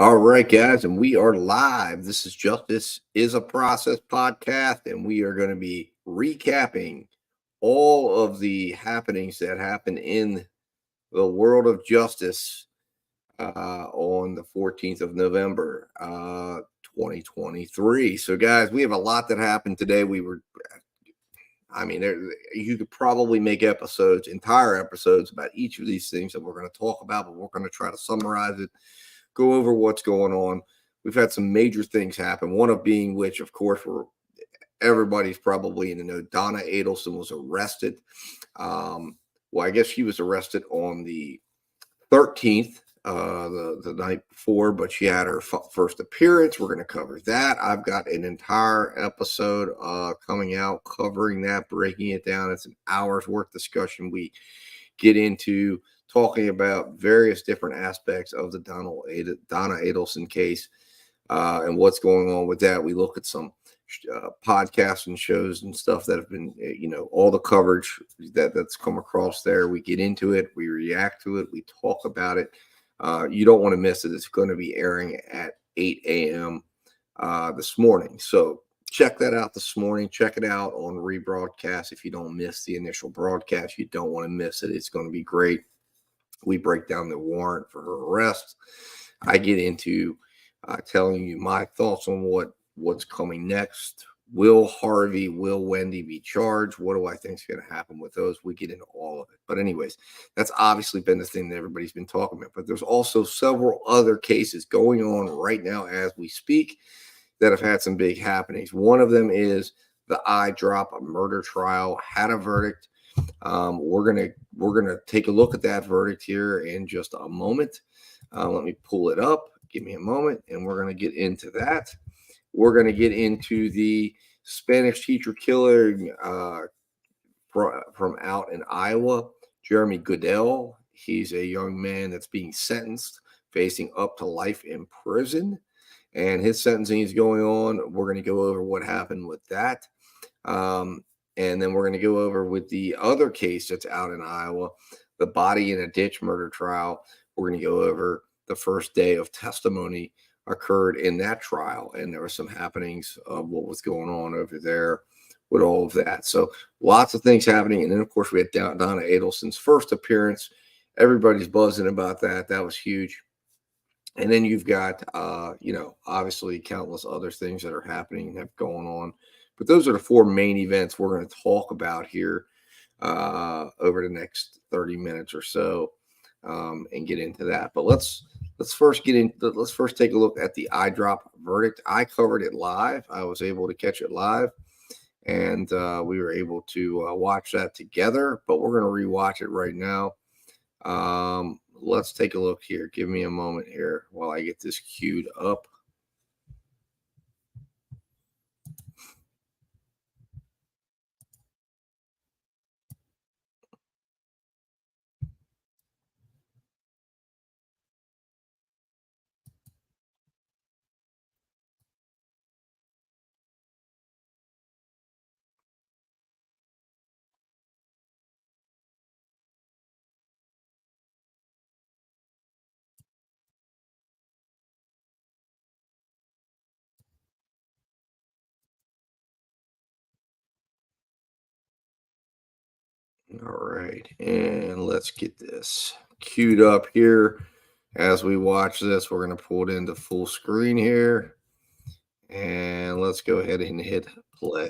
All right, guys, and we are live. This is Justice is a Process podcast, and we are going to be recapping all of the happenings that happened in the world of justice on the 14th of November, 2023. So, guys, we have a lot that happened today. You could probably make entire episodes about each of these things that we're going to talk about, but we're going to try to summarize it, go over what's going on. We've had some major things happen, one of being which, of course, everybody's probably in the know. Donna Adelson was arrested. I guess she was arrested on the 13th, the night before, but she had her first appearance. We're going to cover that. I've got an entire episode coming out covering that, breaking it down. It's an hour's worth discussion. We get into talking about various different aspects of the Donna Adelson case and what's going on with that. We look at some podcasts and shows and stuff that have been, all the coverage that's come across there. We get into it, we react to it, we talk about it. You don't want to miss it. It's going to be airing at 8 a.m. This morning. So check that out this morning. Check it out on rebroadcast. If you don't miss the initial broadcast, you don't want to miss it. It's going to be great. We break down the warrant for her arrest. I get into telling you my thoughts on what's coming next. Will Wendy be charged? What do I think is going to happen with those? We get into all of it. But anyways, that's obviously been the thing that everybody's been talking about. But there's also several other cases going on right now as we speak that have had some big happenings. One of them is the eyedrop murder trial had a verdict. We're gonna take a look at that verdict here in just a moment. Let me pull it up. Give me a moment, and we're gonna get into that. We're gonna get into the Spanish teacher killer from out in Iowa, Jeremy Goodale. He's a young man that's being sentenced, facing up to life in prison, and his sentencing is going on. We're gonna go over what happened with that. And then we're going to go over with the other case that's out in Iowa, the body in a ditch murder trial. We're going to go over the first day of testimony occurred in that trial. And there were some happenings of what was going on over there with all of that. So lots of things happening. And then, of course, we had Donna Adelson's first appearance. Everybody's buzzing about that. That was huge. And then you've got, obviously countless other things that are happening and have going on. But those are the four main events we're going to talk about here over the next 30 minutes or so and get into that. But let's first take a look at the eyedrop verdict. I covered it live. I was able to catch it live, and we were able to watch that together. But we're going to rewatch it right now. Let's take a look here. Give me a moment here while I get this queued up. All right, and let's get this queued up here. As we watch this, we're going to pull it into full screen here, and let's go ahead and hit play.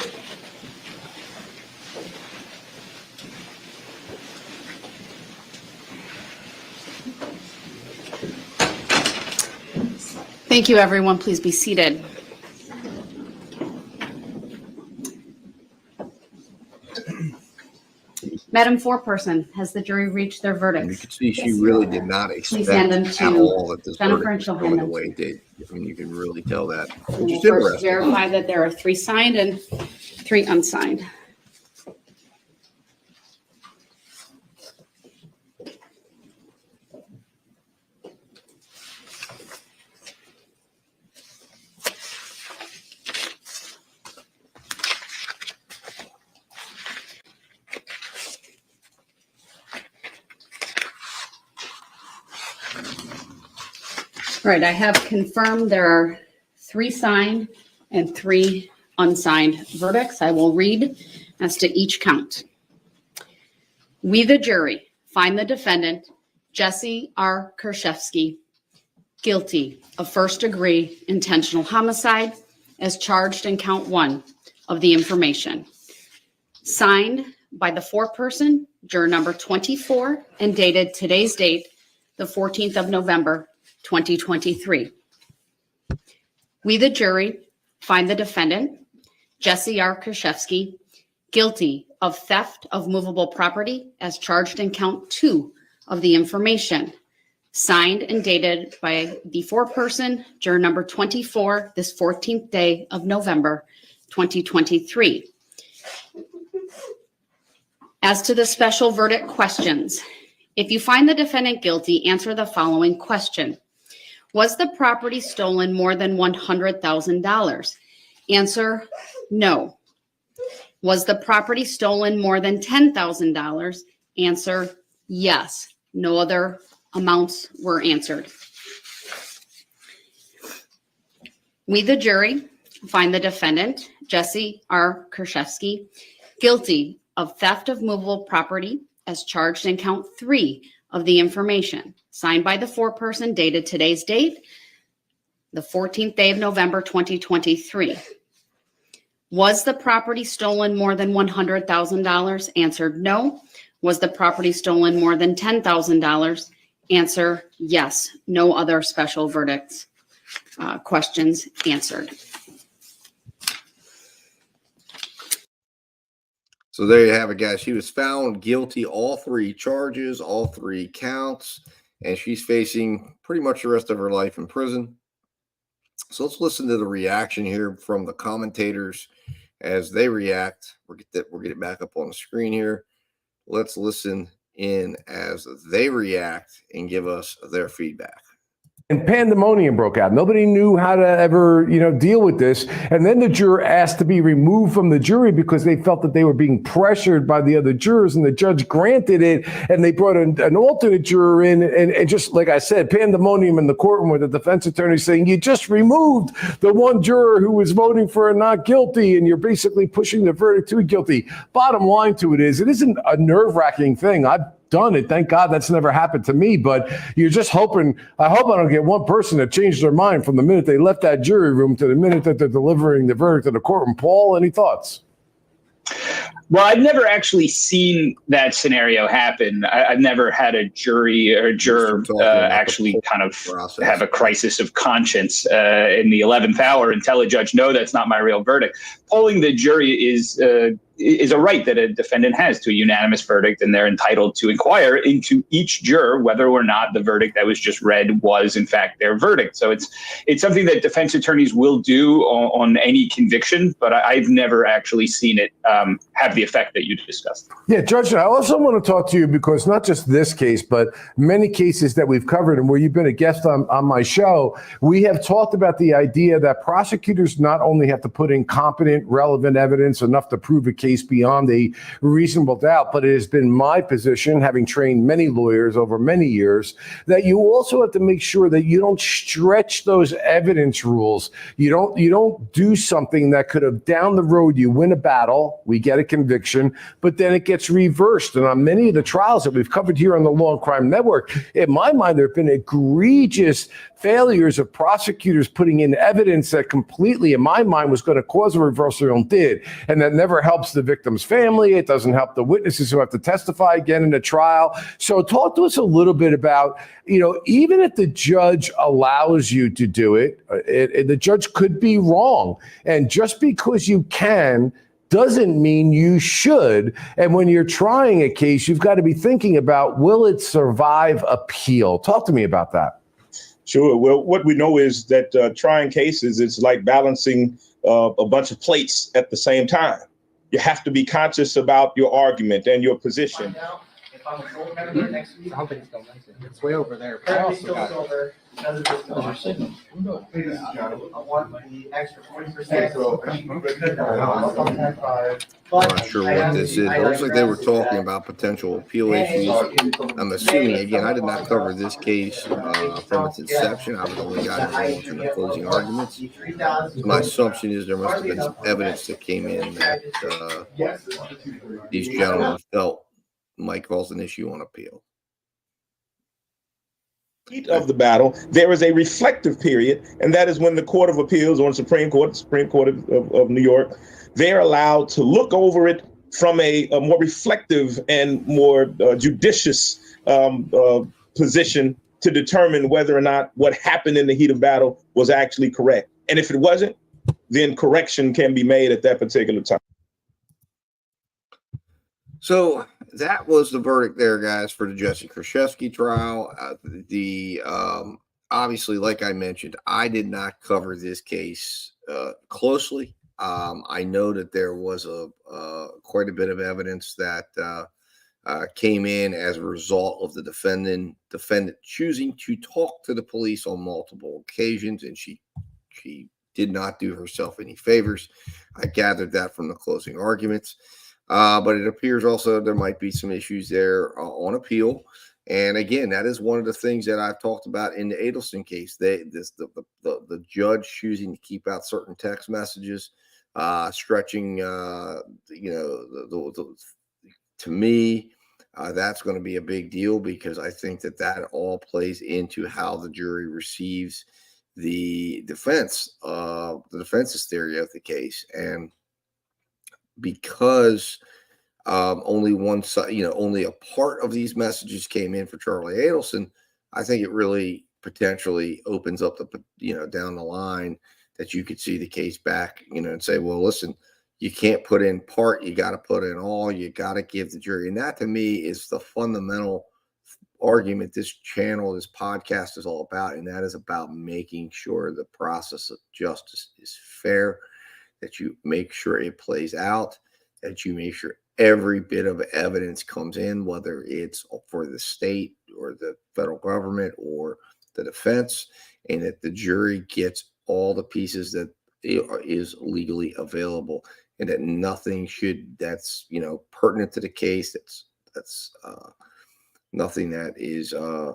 Thank you, everyone. Please be seated. Madam Foreperson, has the jury reached their verdict? You can see she really did not expect at all that this Jennifer, verdict was going the way it did. I mean, you can really tell that. We'll first verify that there are 3 signed and 3 unsigned. Right, I have confirmed there are 3 signed and 3 unsigned verdicts. I will read as to each count. We, the jury, find the defendant, Jesse R. Kershevsky, guilty of first-degree intentional homicide as charged in count 1 of the information. Signed by the foreperson, juror number 24, and dated today's date, the 14th of November, 2023. We, the jury, find the defendant, Jesse R. Kershevsky, guilty of theft of movable property as charged in count 2 of the information. Signed and dated by the foreperson, juror number 24, this 14th day of November, 2023. As to the special verdict questions, if you find the defendant guilty, answer the following question. Was the property stolen more than $100,000? Answer, no. Was the property stolen more than $10,000? Answer, yes. No other amounts were answered. We, the jury, find the defendant, Jesse R. Kershevsky, guilty of theft of movable property as charged in count 3 of the information. Signed by the foreperson, dated today's date, the 14th day of November, 2023. Was the property stolen more than $100,000? Answered, no. Was the property stolen more than $10,000? Answer, yes. No other special verdicts questions answered. So there you have it, guys. She was found guilty, all 3 charges, all 3 counts, and she's facing pretty much the rest of her life in prison. So let's listen to the reaction here from the commentators as they react. We'll get it back up on the screen here. Let's listen in as they react and give us their feedback. And pandemonium broke out. Nobody knew how to ever, deal with this. And then the juror asked to be removed from the jury because they felt that they were being pressured by the other jurors, and the judge granted it. And they brought an alternate juror in, and just like I said, pandemonium in the courtroom with the defense attorney saying, you just removed the one juror who was voting for a not guilty, and you're basically pushing the verdict to a guilty. Bottom line to it isn't a nerve-wracking thing. I've done it. Thank God that's never happened to me, but you're just hoping, I hope I don't get one person that changed their mind from the minute they left that jury room to the minute that they're delivering the verdict to the courtroom. Paul, any thoughts? Well, I've never actually seen that scenario happen. I've never had a jury or a juror actually kind of have a crisis of conscience in the 11th hour and tell a judge, no, that's not my real verdict. Polling the jury is a right that a defendant has to a unanimous verdict, and they're entitled to inquire into each juror whether or not the verdict that was just read was in fact their verdict. So it's something that defense attorneys will do on any conviction, but I've never actually seen it have the effect that you discussed. Yeah, Judge, I also want to talk to you because not just this case, but many cases that we've covered and where you've been a guest on my show, we have talked about the idea that prosecutors not only have to put in competent, relevant evidence, enough to prove a case beyond a reasonable doubt, but it has been my position, having trained many lawyers over many years, that you also have to make sure that you don't stretch those evidence rules. You don't do something that could have down the road, you win a battle, we get a conviction, but then it gets reversed. And on many of the trials that we've covered here on the Law and Crime Network, in my mind, there have been egregious failures of prosecutors putting in evidence that completely, in my mind, was going to cause a reversal and did. And that never helps the victim's family. It doesn't help the witnesses who have to testify again in a trial. So talk to us a little bit about, even if the judge allows you to do it, the judge could be wrong. And just because you can doesn't mean you should. And when you're trying a case, you've got to be thinking about, will it survive appeal? Talk to me about that. Sure. Well, what we know is that trying cases is like balancing a bunch of plates at the same time. You have to be conscious about your argument and your position. It's way over there. Currently still silver. Because of this delay. I want the extra 40%. I'm not sure what this is. It looks like they were talking about potential appeal issues. I'm assuming, again, I did not cover this case from its inception. I was only got involved in the closing arguments. So my assumption is there must have been some evidence that came in that these gentlemen felt might cause an issue on appeal. Heat of the battle, there is a reflective period, and that is when the Court of Appeals or the Supreme Court of New York, they're allowed to look over it from a more reflective and more judicious position to determine whether or not what happened in the heat of battle was actually correct. And if it wasn't, then correction can be made at that particular time. So that was the verdict there, guys, for the Jesse Krzyzewski trial. Obviously, like I mentioned, I did not cover this case closely. I know that there was quite a bit of evidence that came in as a result of the defendant choosing to talk to the police on multiple occasions, and she did not do herself any favors. I gathered that from the closing arguments. But it appears also there might be some issues there on appeal. And again, that is one of the things that I've talked about in the Adelson case. The judge choosing to keep out certain text messages, stretching, to me, that's going to be a big deal, because I think that all plays into how the jury receives the defense's theory of the case. And because only one side, only a part of these messages came in for Charlie Adelson, I think it really potentially opens up down the line that you could see the case back, and say, well, listen, you can't put in part, you got to put in all, you got to give the jury. And that to me is the fundamental argument this channel, this podcast is all about. And that is about making sure the process of justice is fair, that you make sure it plays out, that you make sure every bit of evidence comes in, whether it's for the state or the federal government or the defense, and that the jury gets all the pieces that is legally available, and that nothing that's pertinent to the case, that's nothing that is a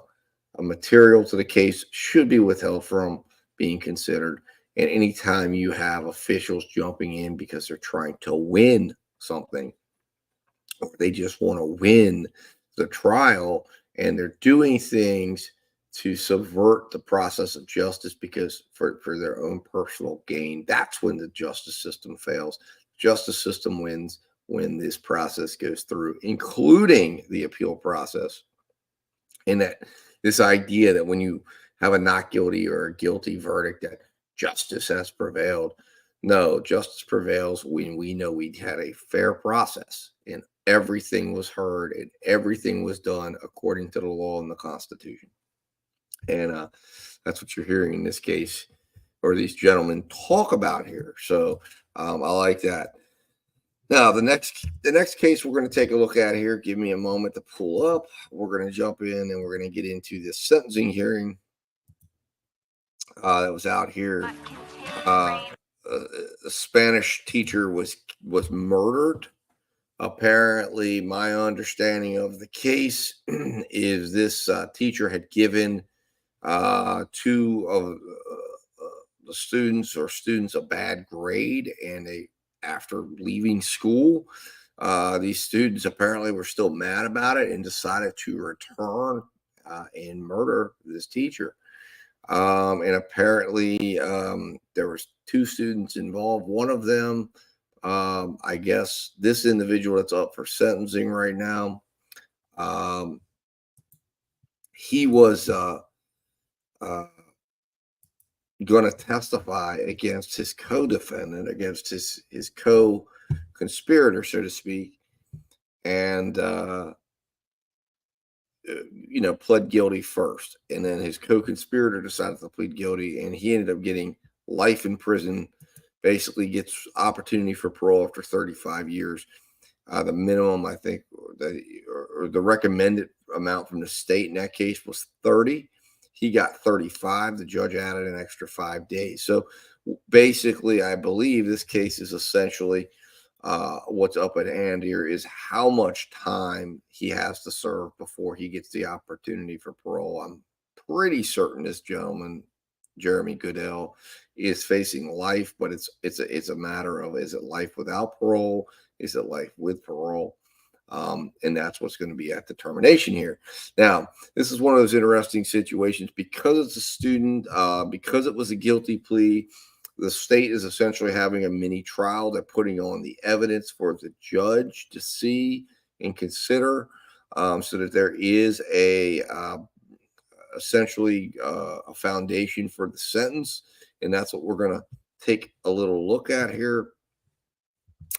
material to the case should be withheld from being considered. And anytime you have officials jumping in because they're trying to win something, or they just want to win the trial, and they're doing things to subvert the process of justice because for their own personal gain, that's when the justice system fails. Justice system wins when this process goes through, including the appeal process. And that this idea that when you have a not guilty or a guilty verdict, that justice has prevailed. No, justice prevails when we know we had a fair process and everything was heard and everything was done according to the law and the Constitution. And that's what you're hearing in this case, or these gentlemen talk about here. So I like that. Now, the next case we're going to take a look at here, give me a moment to pull up. We're going to jump in and we're going to get into this sentencing hearing that was out here. A Spanish teacher was murdered. Apparently, my understanding of the case is this teacher had given two of the students a bad grade, and after leaving school, these students apparently were still mad about it and decided to return and murder this teacher. And apparently there was two students involved. One of them, I guess this individual that's up for sentencing right now, he was going to testify against his co-defendant, against his co-conspirator, so to speak, and pled guilty first, and then his co-conspirator decided to plead guilty, and he ended up getting life in prison. Basically, gets opportunity for parole after 35 years. The minimum, I think, or the recommended amount from the state in that case was 30. He got 35. The judge added an extra 5 days. So basically, I believe this case is essentially what's up at hand here is how much time he has to serve before he gets the opportunity for parole. I'm pretty certain this gentleman, Jeremy Goodale, is facing life, but it's a matter of, is it life without parole? Is it life with parole? And that's what's going to be at determination here. Now, this is one of those interesting situations because it's a student, because it was a guilty plea. The state is essentially having a mini trial. They're putting on the evidence for the judge to see and consider, so that there is essentially a foundation for the sentence. And that's what we're going to take a little look at here.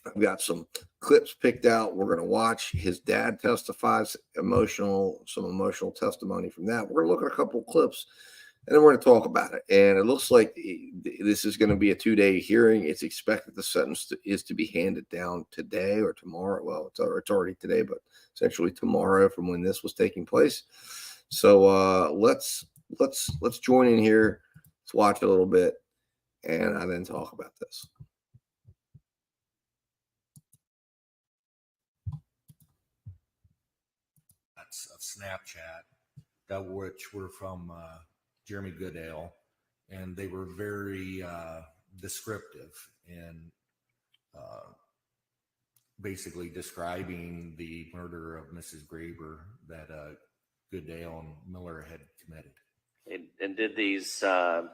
I've got some clips picked out. We're going to watch his dad testifies, some emotional testimony from that. We're going to look at a couple of clips, and then we're going to talk about it. And it looks like this is going to be a 2-day hearing. It's expected the sentence is to be handed down today or tomorrow. Well, it's already today, but essentially tomorrow from when this was taking place. So let's join in here. Let's watch a little bit, and I then talk about this. Of Snapchat, which were from Jeremy Goodale, and they were very descriptive in basically describing the murder of Mrs. Graber that Goodale and Miller had committed. And did these were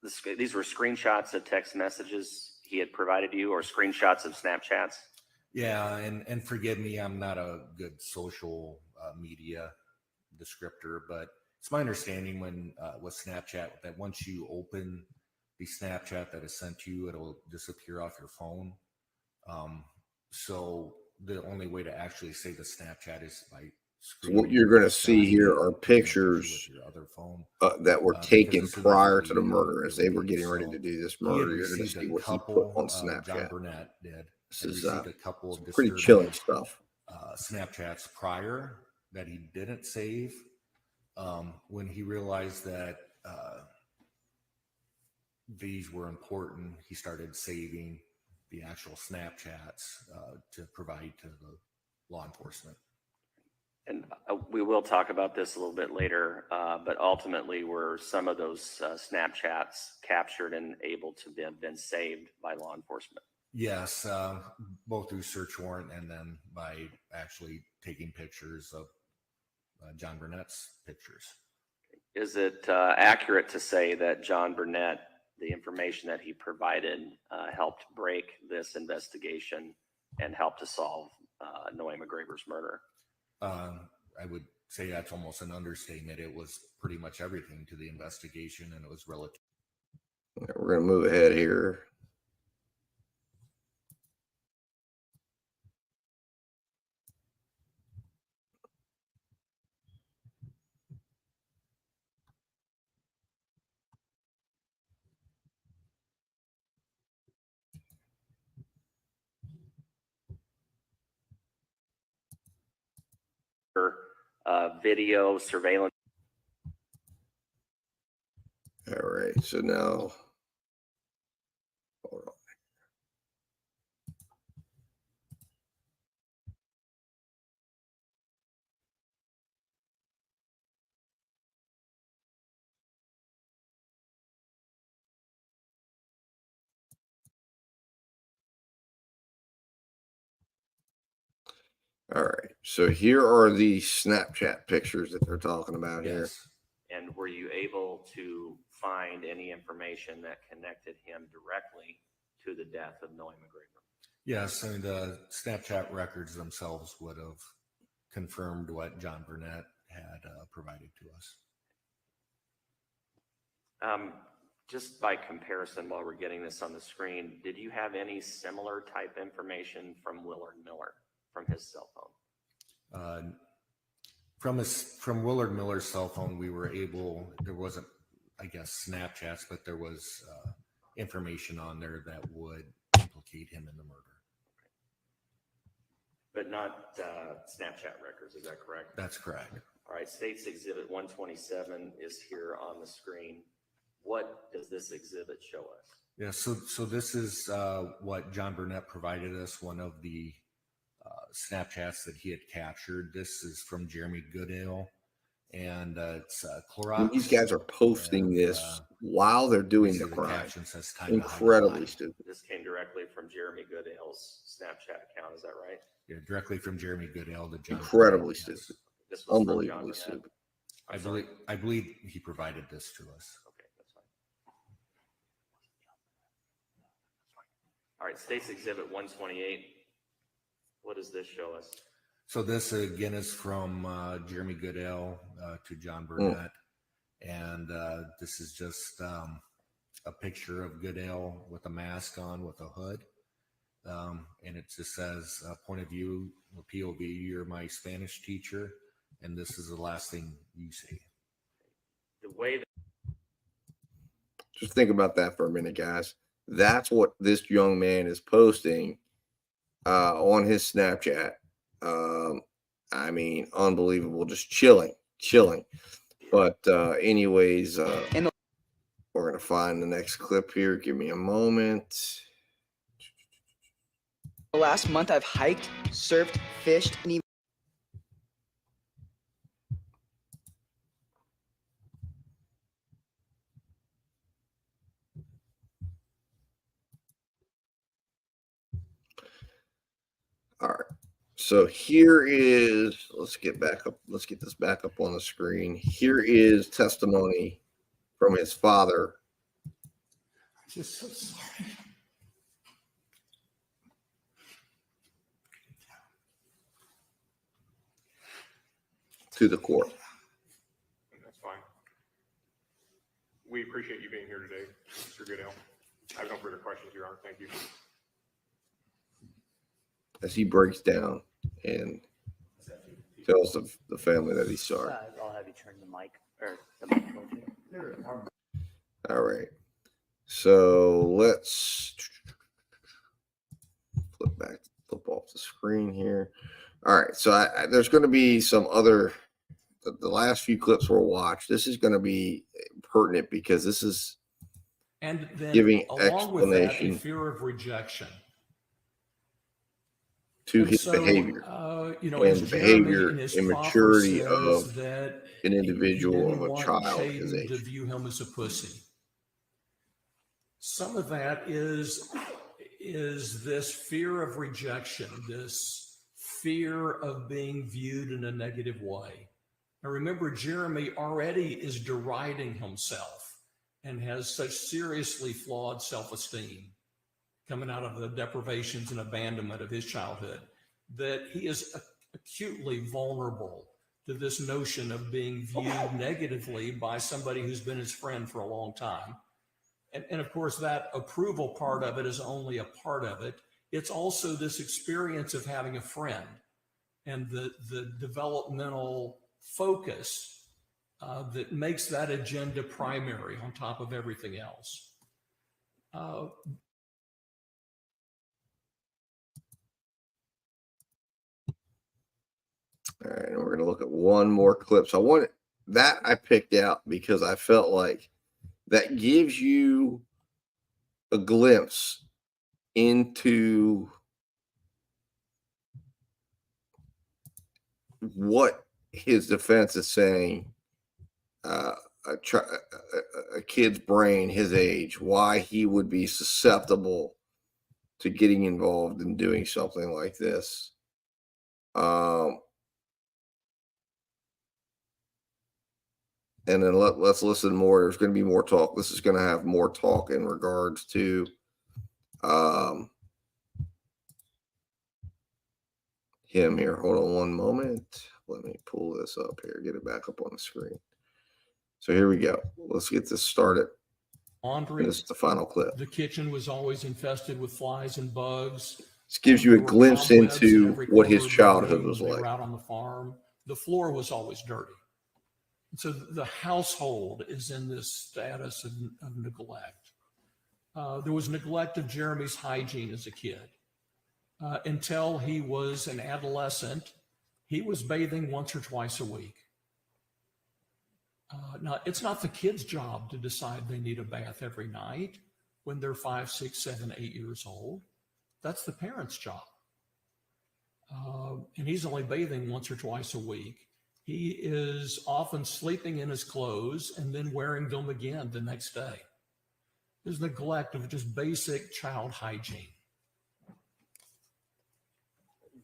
screenshots of text messages he had provided you, or screenshots of Snapchats? Yeah, and forgive me, I'm not a good social media descriptor, but it's my understanding with Snapchat that once you open the Snapchat that is sent to you, it'll disappear off your phone. So the only way to actually say the Snapchat is by so what you're going to see here are pictures your other phone, that were taken prior to the murder as they were getting ready to do this murder. You're going to see what he put on Snapchat. John Burnett did. This is a couple of pretty chilling stuff. Snapchats prior that he didn't save. When he realized that these were important, he started saving the actual Snapchats to provide to the law enforcement. And we will talk about this a little bit later, but ultimately were some of those Snapchats captured and able to have been saved by law enforcement? Yes, both through search warrant and then by actually taking pictures of John Burnett's pictures. Is it accurate to say that John Burnett, the information that he provided, helped break this investigation and helped to solve Noema Graber's murder? I would say that's almost an understatement. It was pretty much everything to the investigation, and it was relative. We're going to move ahead here. Video surveillance. All right, so now, hold on. All right, so here are the Snapchat pictures that they're talking about here. And were you able to find any information that connected him directly to the death of Noema Graber? Yes, and the Snapchat records themselves would have confirmed what John Burnett had provided to us. Just by comparison, while we're getting this on the screen, did you have any similar type information from Willard Miller from his cell phone? From Willard Miller's cell phone, we were able, there wasn't, I guess, Snapchats, but there was information on there that would implicate him in the murder. But not Snapchat records, is that correct? That's correct. All right, State's Exhibit 127 is here on the screen. What does this exhibit show us? Yeah, so this is what John Burnett provided us, one of the Snapchats that he had captured. This is from Jeremy Goodale, and it's Clorox. These guys are posting this while they're doing the crime. Incredibly stupid. This came directly from Jeremy Goodale's Snapchat account, is that right? Yeah, directly from Jeremy Goodale to John. Incredibly Burnett, stupid. This was from Unbelievably John Burnett. stupid. I believe he provided this to us. Okay, that's fine. All right, State's Exhibit 128. What does this show us? So this again is from Jeremy Goodale to John Burnett, and this is just a picture of Goodale with a mask on with a hood, and it just says point of view, POV, you're my Spanish teacher, and this is the last thing you see. The way that Just think about that for a minute, guys. That's what this young man is posting on his Snapchat. I mean, unbelievable, just chilling. But anyways, we're gonna find the next clip here. Give me a moment. Last month, I've hiked, surfed, fished, and even All right. So here is, let's get this back up on the screen. Here is testimony from his father. I'm just so sorry. To the court. That's fine. We appreciate you being here today, Mr. Goodale. I have no further questions, Your Honor. Thank you. As he breaks down and tells the family that he's sorry. I'll have you turn the mic or the microphone. All right. So let's flip off the screen here. All right. So there's going to be some other, the last few clips we'll watch. This is going to be pertinent because this is and then giving along with that, explanation a fear of rejection to and his so, behavior and behavior and immaturity of an individual, of a child his age. To view him as a pussy. Some of that is this fear of rejection, this fear of being viewed in a negative way. Now remember, Jeremy already is deriding himself and has such seriously flawed self-esteem coming out of the deprivations and abandonment of his childhood, that he is acutely vulnerable to this notion of being viewed negatively by somebody who's been his friend for a long time. And of course, that approval part of it is only a part of it. It's also this experience of having a friend and the developmental focus that makes that agenda primary on top of everything else. All right, and we're going to look at one more clip. So I picked out because I felt like that gives you a glimpse into what his defense is saying. A kid's brain, his age, why he would be susceptible to getting involved in doing something like this. And then let's listen more. There's going to be more talk. This is going to have more talk in regards to him here. Hold on one moment. Let me pull this up here. Get it back up on the screen. So here we go. Let's get this started. Laundry. This is the final clip. The kitchen was always infested with flies and bugs. This gives you a glimpse into what his childhood was like. They were out on the farm. The floor was always dirty. So the household is in this status of neglect. There was neglect of Jeremy's hygiene as a kid. until he was an adolescent, he was bathing once or twice a week. Now, it's not the kid's job to decide they need a bath every night when they're 5, 6, 7, 8 years old. That's the parent's job. And he's only bathing once or twice a week. He is often sleeping in his clothes and then wearing them again the next day. There's neglect of just basic child hygiene.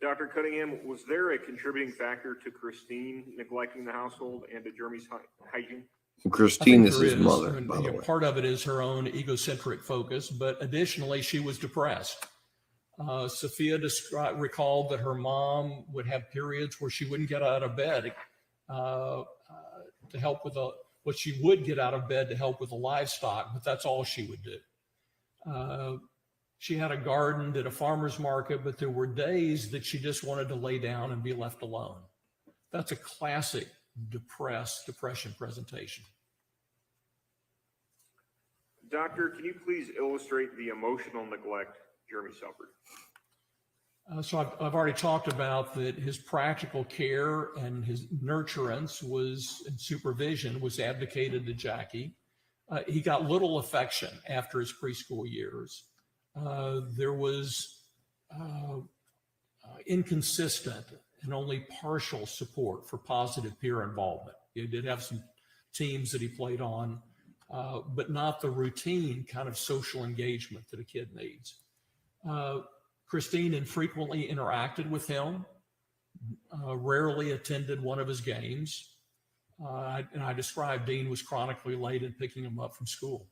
Dr. Cunningham, was there a contributing factor to Christine neglecting the household and to Jeremy's hygiene? Christine is his mother, by the way. Part of it is her own egocentric focus, but additionally, she was depressed. Sophia recalled that her mom would have periods where she wouldn't get out of bed to help with what she would get out of bed to help with the livestock, but that's all she would do. She had a garden, did a farmer's market, but there were days that she just wanted to lay down and be left alone. That's a classic depression presentation. Doctor, can you please illustrate the emotional neglect Jeremy suffered? So I've already talked about that his practical care and his nurturance and supervision was abdicated to Jackie. He got little affection after his preschool years. There was inconsistent and only partial support for positive peer involvement. He did have some teams that he played on, but not the routine kind of social engagement that a kid needs. Christine infrequently interacted with him, rarely attended one of his games. And I described Dean was chronically late in picking him up from school.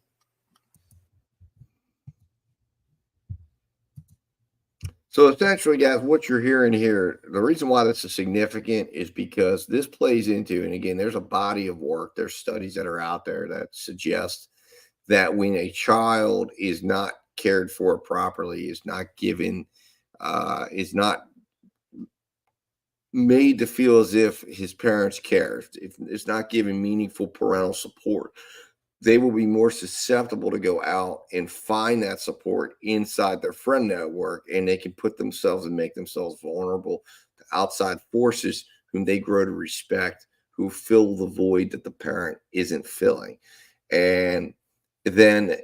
So essentially, guys, what you're hearing here, the reason why this is significant is because this plays into, and again, there's a body of work, there's studies that are out there that suggest that when a child is not cared for properly, is not given, is not made to feel as if his parents care, if it's not given meaningful parental support, they will be more susceptible to go out and find that support inside their friend network, and they can put themselves and make themselves vulnerable to outside forces whom they grow to respect, who fill the void that the parent isn't filling. And then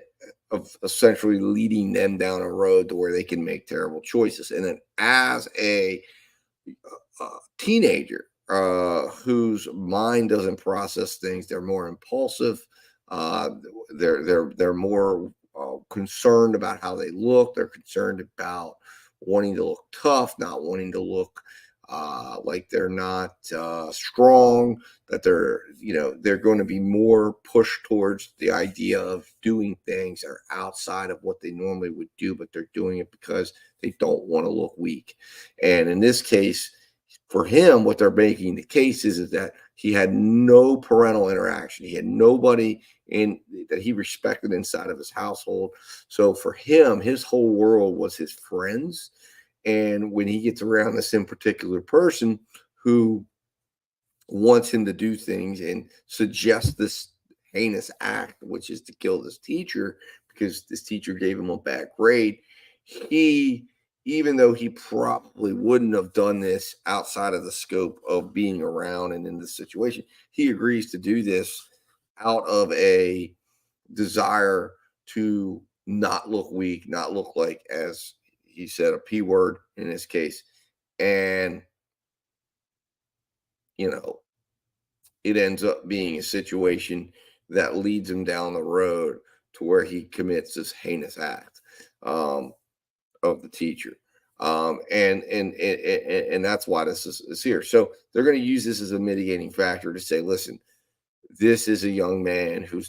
essentially leading them down a road to where they can make terrible choices. And then as a teenager whose mind doesn't process things, they're more impulsive. They're more concerned about how they look. They're concerned about wanting to look tough, not wanting to look like they're not strong, that they're going to be more pushed towards the idea of doing things that are outside of what they normally would do, but they're doing it because they don't want to look weak. And in this case, for him, what they're making the case is that he had no parental interaction. He had nobody that he respected inside of his household. So for him, his whole world was his friends. And when he gets around this in particular person who wants him to do things and suggests this heinous act, which is to kill this teacher because this teacher gave him a bad grade, even though he probably wouldn't have done this outside of the scope of being around and in this situation, he agrees to do this out of a desire to not look weak, not look like, as he said, a P word in this case. And, it ends up being a situation that leads him down the road to where he commits this heinous act of the teacher. And that's why this is here. So they're going to use this as a mitigating factor to say, listen, this is a young man who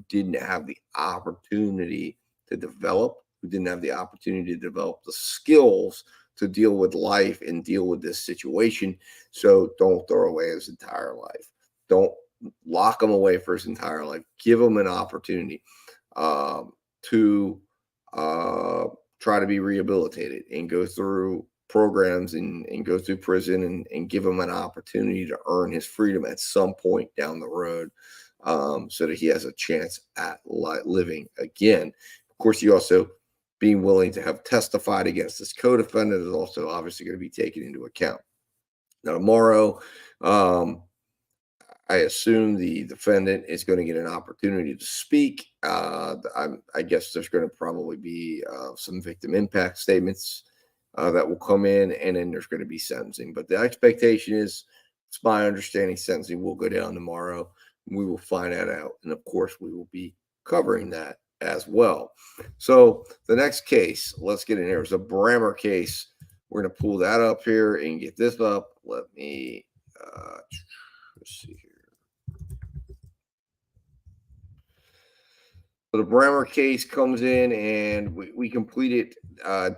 didn't have the opportunity to develop, who didn't have the opportunity to develop the skills to deal with life and deal with this situation. So don't throw away his entire life. Don't lock him away for his entire life. Give him an opportunity to try to be rehabilitated and go through programs and go through prison and give him an opportunity to earn his freedom at some point down the road, so that he has a chance at living again. Of course, you also being willing to have testified against this co-defendant is also obviously going to be taken into account. Now, tomorrow, I assume the defendant is going to get an opportunity to speak. I guess there's going to probably be some victim impact statements that will come in, and then there's going to be sentencing. But the expectation is, it's my understanding, sentencing will go down tomorrow. We will find that out. And of course, we will be covering that as well. So the next case, let's get in here. It's a Brammer case. We're going to pull that up here and get this up. Let me, let's see here. So the Brammer case comes in, and we completed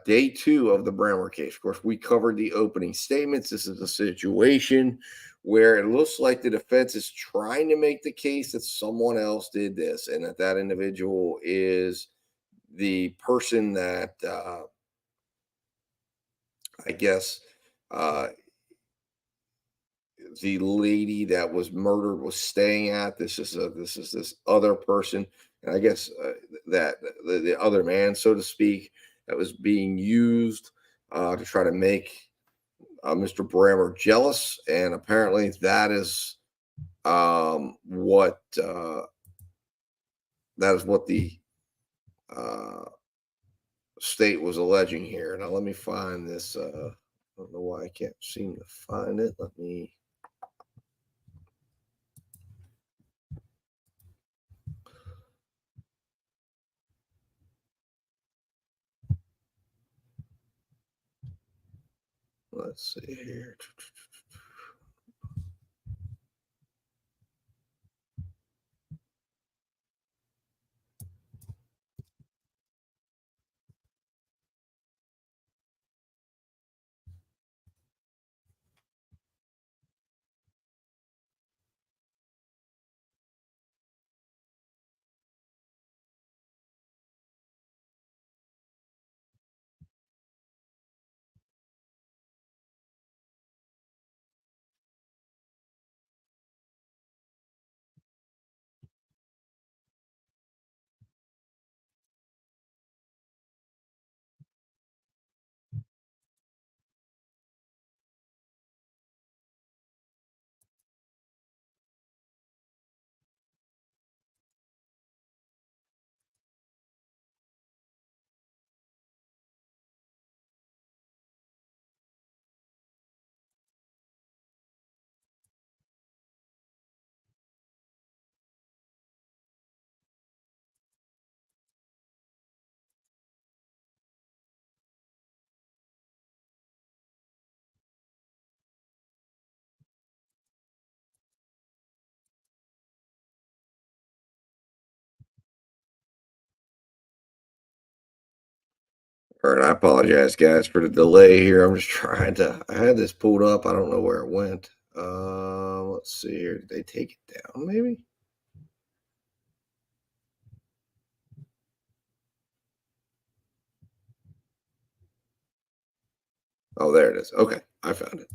day 2 of the Brammer case. Of course, we covered the opening statements. This is a situation where it looks like the defense is trying to make the case that someone else did this, and that individual is the person that I guess the lady that was murdered was staying at. This is this other person, and I guess that the other man, so to speak, that was being used to try to make Mr. Brammer jealous, and apparently that is what the state was alleging here. Now let me find this. I don't know why I can't seem to find it. Let me. Let's see here. All right, I apologize, guys, for the delay here. I'm just trying to. I had this pulled up. I don't know where it went. Let's see here. Did they take it down? Maybe. Oh, there it is. Okay, I found it.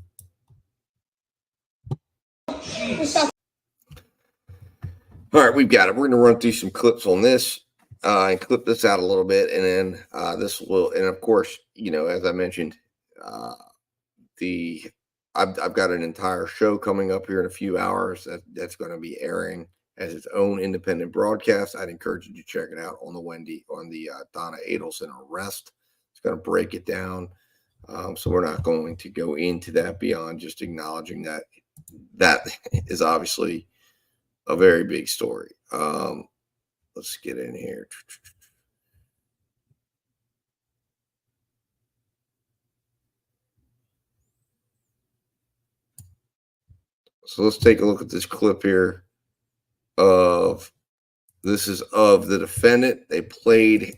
All right, we've got it. We're going to run through some clips on this and clip this out a little bit, and then this will. And of course, as I mentioned, I've got an entire show coming up here in a few hours that's going to be airing as its own independent broadcast. I'd encourage you to check it out on the Donna Adelson arrest. It's going to break it down. So we're not going to go into that beyond just acknowledging that is obviously a very big story. Let's get in here. So let's take a look at this clip here this is of the defendant. They played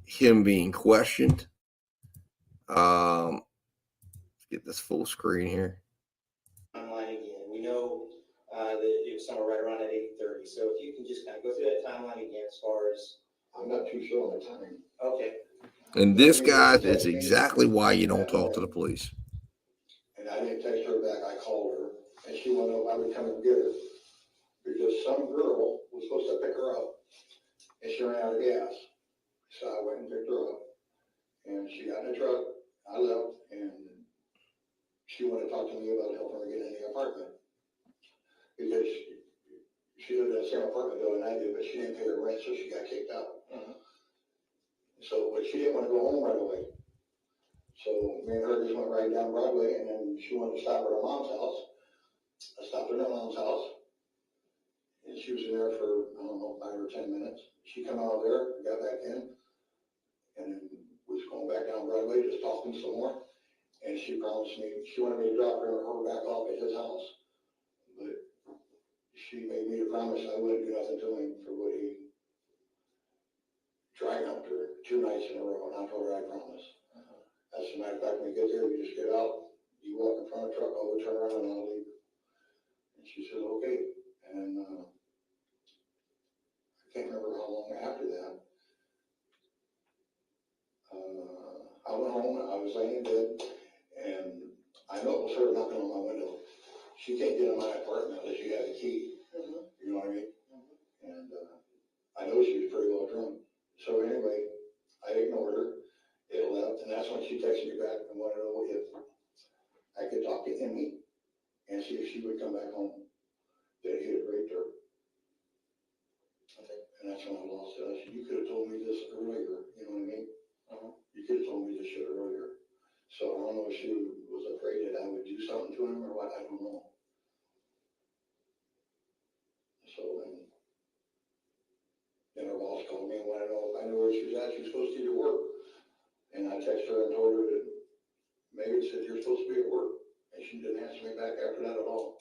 him being questioned. Let's get this full screen here. Timeline again. We know that it was somewhere right around at 8:30. So if you can just kind of go through that timeline again as far as. I'm not too sure on the time. Okay. And this, guys, is exactly why you don't talk to the police. And I didn't text her back. I called her, and she wanted to know if I would come and get her because some girl was supposed to pick her up, and she ran out of gas. So I went and picked her up. me about helping her get in the apartment. Because she lived in the same apartment building I did, but she didn't pay her rent, so she got kicked out. So, but she didn't want to go home right away. So me and her just went right down Broadway, and then she wanted to stop at her mom's house. I stopped at her mom's house, and she was in there for, I don't know, 5 or 10 minutes. She come out of there, got back in, and then was going back down Broadway, just talking some more. And she promised me, she wanted me to drop her back off at his house. But she made me a promise I wouldn't do nothing to him for what he dry humped her 2 nights in a row, and I told her I promise. As a matter of fact, when we get there, we just get out, you walk in front of the truck, I'll go turn around and I'll leave. And she said, okay. And I can't remember how long after that. I went home, I was laying in bed, and I know it was her knocking on my window. She can't get in my apartment unless she has a key. You know what I mean? And I know she was pretty well drunk. So anyway, I ignored her. It left, and that's when she texted me back and wanted to know if I could talk to Emmy and see if she would come back home, that he had raped her. Okay. And that's when I lost it. I said, you could have told me this earlier, you know what I mean? You could have told me this shit earlier. So I don't know if she was afraid that I would do something to him or what, I don't know. So then her boss called me and wanted to know if I knew where she was at. She was supposed to be at work. And I texted her and told her that Megan said you're supposed to be at work. And she didn't answer me back after that at all.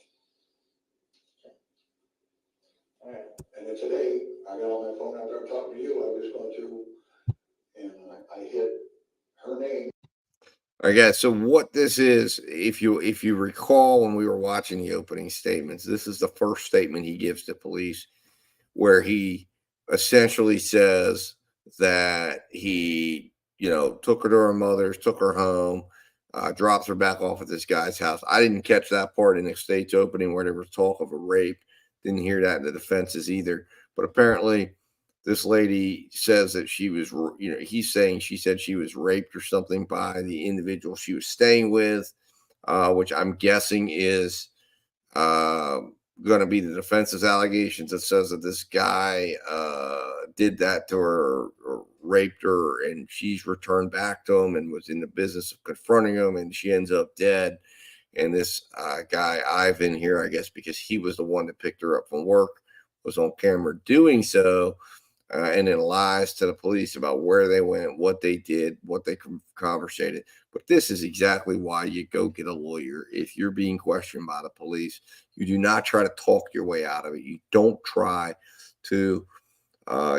All right. And then today, I got on my phone after I talked to you, I was going through and I hit her name. All right, guys. So what this is, if you recall when we were watching the opening statements, this is the first statement he gives to police, where he essentially says that he, took her to her mother's, took her home, drops her back off at this guy's house. I didn't catch that part in the state's opening where there was talk of a rape. Didn't hear that in the defenses either. But apparently, this lady says that she was, he's saying she said she was raped or something by the individual she was staying with, which I'm guessing is going to be the defense's allegations that says that this guy did that to her or raped her, and she's returned back to him and was in the business of confronting him, and she ends up dead. And this guy, Ivan here, I guess because he was the one that picked her up from work, was on camera doing so, and then lies to the police about where they went, what they did, what they conversated. But this is exactly why you go get a lawyer. If you're being questioned by the police, you do not try to talk your way out of it. You don't try to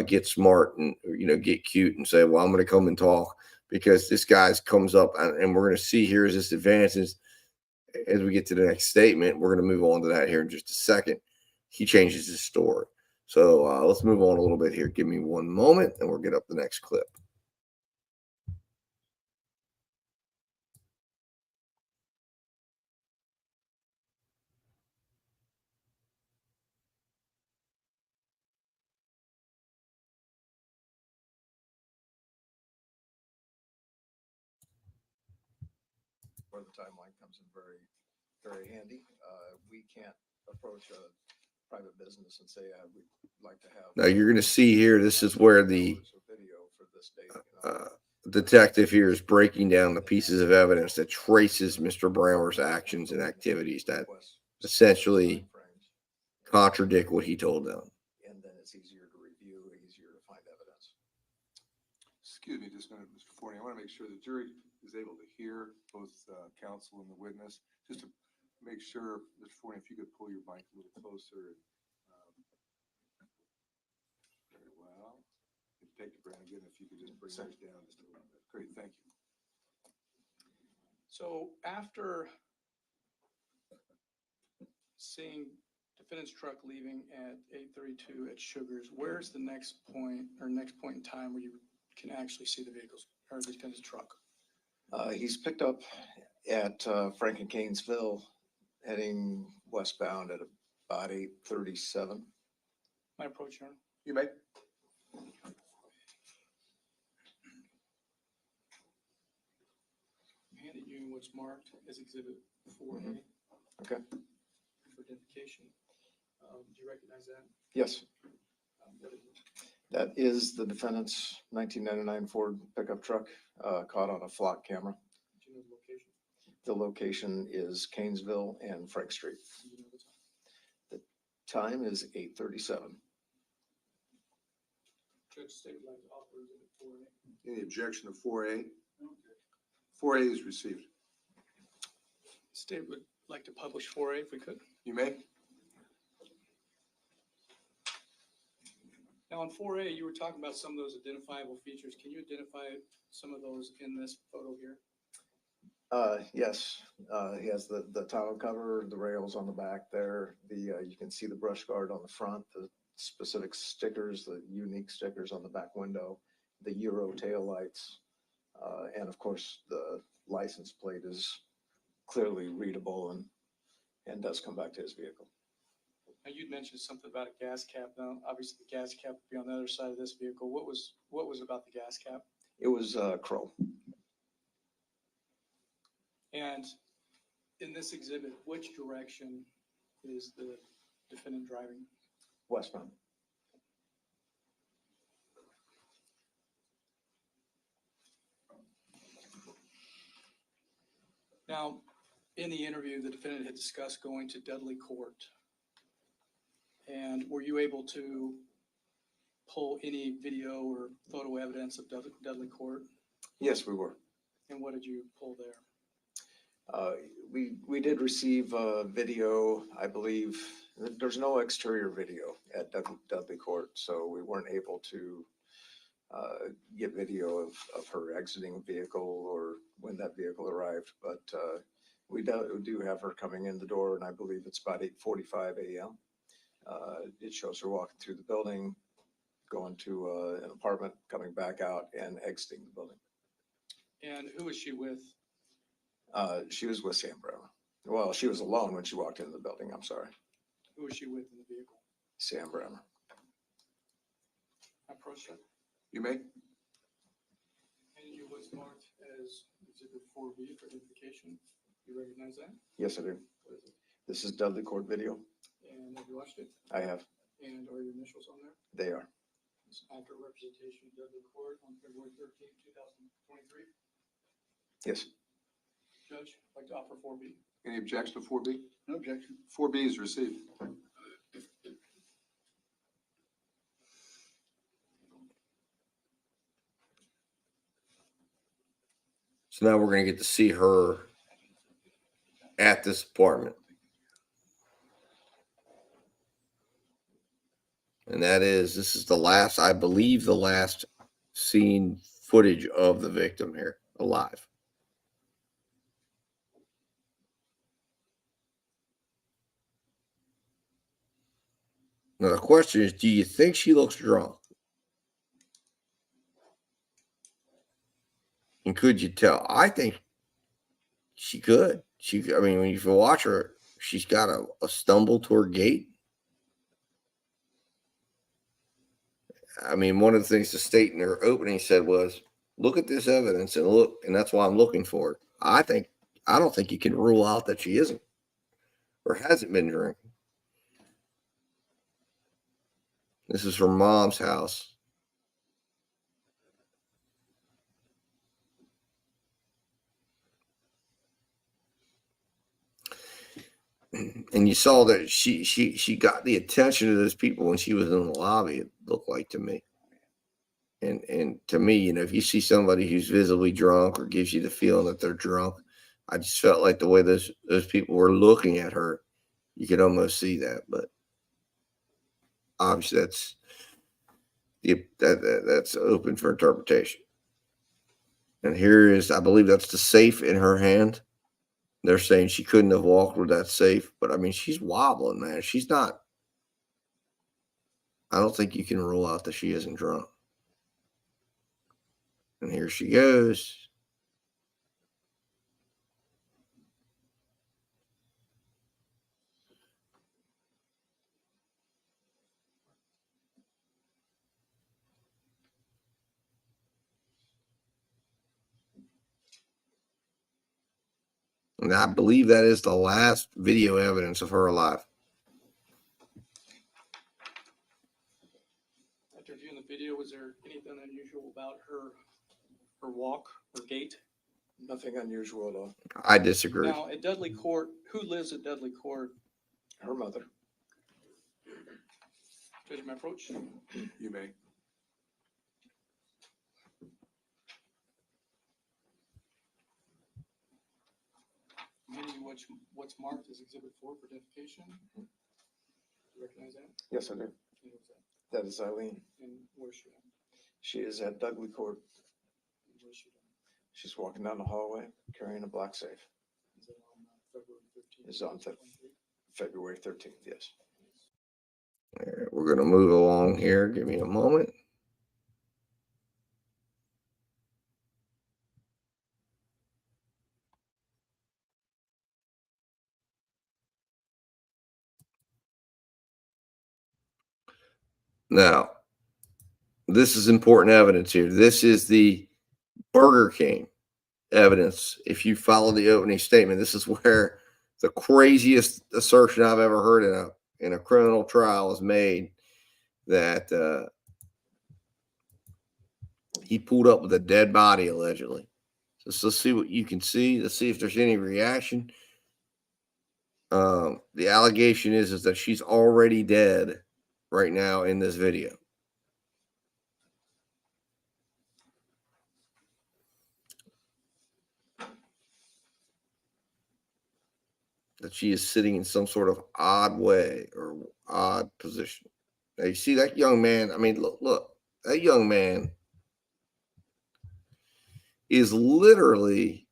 get smart and get cute and say, well, I'm going to come and talk, because this guy's comes up, and we're going to see here as this advances as we get to the next statement. We're going to move on to that here in just a second. He changes his story. So let's move on a little bit here. Give me one moment and we'll get up the next clip. Where the timeline comes in very, very handy. We can't approach a private business and say, we'd like to have. Now you're going to see here, this is where the detective here is breaking down the pieces of evidence that traces Mr. Brammer's actions and activities that essentially contradict what he told them. And then it's easier to review, easier to find evidence. Excuse me just a minute, Mr. Forney. I want to make sure the jury is able to hear both counsel and the witness. Just to make sure, Mr. Forney, if you could pull your mic a little closer. Very well. Take the Brandon again, if you could just bring yours down just a little bit. Great, thank you. So after seeing defendant's truck leaving at 8:32 at Sugars, where's the next point in time where you can actually see the vehicles or the defendant's truck? He's picked up at Frank and Canesville, heading westbound at about 8:37. My approach, Your Honor. You may. Handed you what's marked as Exhibit 4A. Okay. For identification. Do you recognize that? Yes. What is it? That is the defendant's 1999 Ford pickup truck caught on a flock camera. Do you know the location? The location is Canesville and Frank Street. Do you know the time? The time is 8:37. Judge State would like to offer exhibit 4A. Any objection to 4A? 4A is received. State would like to publish 4A if we could. You may. Now on 4A, you were talking about some of those identifiable features. Can you identify some of those in this photo here? Yes, he has the tonneau cover, the rails on the back there. You can see the brush guard on the front, the specific stickers, the unique stickers on the back window, the Euro tail lights, and of course the license plate is clearly readable and does come back to his vehicle. Now you'd mentioned something about a gas cap. Now, obviously the gas cap would be on the other side of this vehicle. What was about the gas cap? It was chrome. And in this exhibit, which direction is the defendant driving? Westbound. Now, in the interview, the defendant had discussed going to Dudley Court. And were you able to pull any video or photo evidence of Dudley Court? Yes, we were. And what did you pull there? We did receive video, I believe. There's no exterior video at Dudley Court, so we weren't able to get video of her exiting a vehicle or when that vehicle arrived. But we do have her coming in the door, and I believe it's about 8:45 a.m. It shows her walking through the building, going to an apartment, coming back out, and exiting the building. And who was she with? She was with Sam Brammer. Well, she was alone when she walked into the building. I'm sorry. Who was she with in the vehicle? Sam Brammer. Approach her. You may. And you was marked as exhibit 4B for identification. You recognize that? Yes, I do. What is it? This is Dudley Court video. And have you watched it? I have. And are your initials on there? They are. It's accurate representation of Dudley Court on February 13th, 2023. Yes. Judge, I'd like to offer 4B. Any objection to 4B? No objection. 4B is received. So now we're going to get to see her at this apartment. And this is the last, I believe, the last seen footage of the victim here alive. Now the question is, do you think she looks drunk? And could you tell? I think she could. I mean, when you watch her, she's got a stumble to her gait. I mean, one of the things the state in their opening said was, look at this evidence and look, and that's why I'm looking for it. I don't think you can rule out that she isn't or hasn't been drinking. This is her mom's house. And you saw that she got the attention of those people when she was in the lobby, it looked like to me. And to me, you know, if you see somebody who's visibly drunk or gives you the feeling that they're drunk, I just felt like the way those people were looking at her, you could almost see that. But obviously that's open for interpretation. And here is, I believe that's the safe in her hand. They're saying she couldn't have walked with that safe, but I mean, she's wobbling, man. She's not. I don't think you can rule out that she isn't drunk. And here she goes. And I believe that is the last video evidence of her alive. After viewing the video, was there anything unusual about her walk, her gait? Nothing unusual at all. I disagree. Now, at Dudley Court, who lives at Dudley Court? Her mother. Judge, may I approach? You may. Meaning what's marked as Exhibit 4 for identification? You recognize that? Yes, I do. And who's That is Eileen. And where's she at? She is at Dudley Court. And where's she doing? She's walking down the hallway carrying a black safe. Is it on February 13th? It's on February 13th, yes. All right, we're going to move along here. Give me a moment. Now, this is important evidence here. This is the Burger King evidence. If you follow the opening statement, this is where the craziest assertion I've ever heard in a criminal trial is made, that he pulled up with a dead body allegedly. So let's see what you can see. Let's see if there's any reaction. The allegation is that she's already dead right now in this video. That she is sitting in some sort of odd way or odd position. Now you see that young man. I mean, look, that young man is literally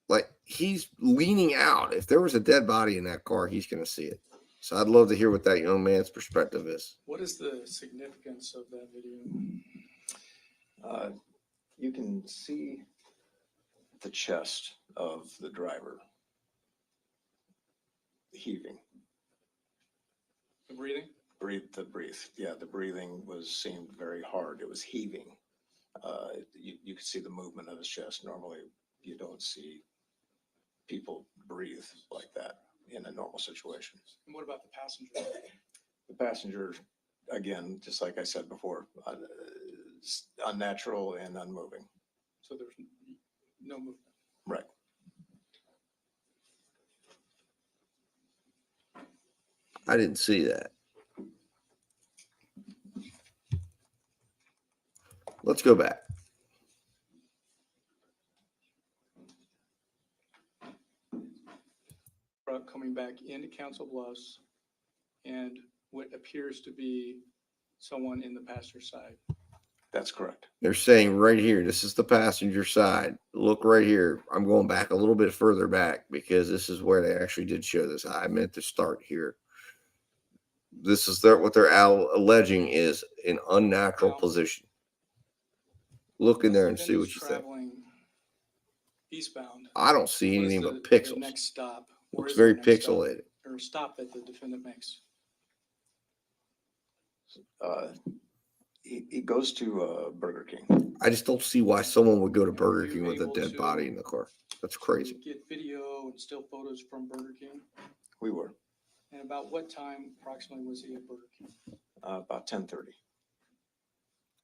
like he's leaning out. If there was a dead body in that car, he's going to see it. So I'd love to hear what that young man's perspective is. What is the significance of that video? You can see the chest of the driver heaving. The breathing? Yeah, the breathing seemed very hard. It was heaving. You could see the movement of his chest. Normally, you don't see people breathe like that in a normal situation. And what about the passenger? The passenger, again, just like I said before, unnatural and unmoving. So there's no movement. Right. I didn't see that. Let's go back. Coming back into Council Bluffs and what appears to be someone in the passenger side. That's correct. They're saying right here, this is the passenger side. Look right here. I'm going back a little bit further back because this is where they actually did show this. I meant to start here. This is what they're alleging is an unnatural position. Look in there and see what you think. Eastbound. I don't see anything but The pixels. next stop. Looks very pixelated. Or stop that the defendant makes. He goes to Burger King. I just don't see why someone would go to Burger King with a dead body in the car. That's crazy. Get video and still photos from Burger King. We were. And about what time approximately was he at Burger King? About 10:30.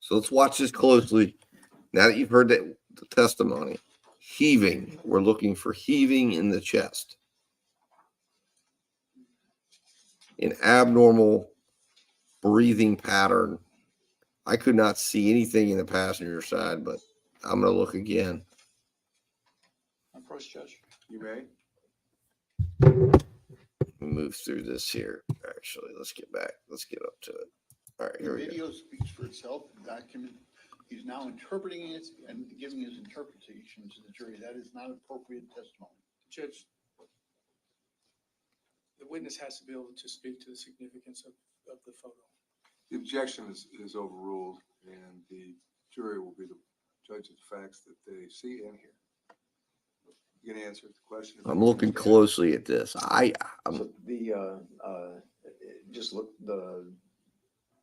So let's watch this closely. Now that you've heard the testimony, heaving. We're looking for heaving in the chest. An abnormal breathing pattern. I could not see anything in the passenger side, but I'm going to look again. Approach, Judge. You may. Move through this here. Actually, let's get back. Let's get up to it. All right, here The we go. video speaks for itself. The document, he's now interpreting it and giving his interpretation to the jury. That is not appropriate testimony. Judge, the witness has to be able to speak to the significance of the photo. The objection is overruled, and the jury will be the judge of the facts that they see and hear. You can answer the question. I'm looking closely at this. So just look, the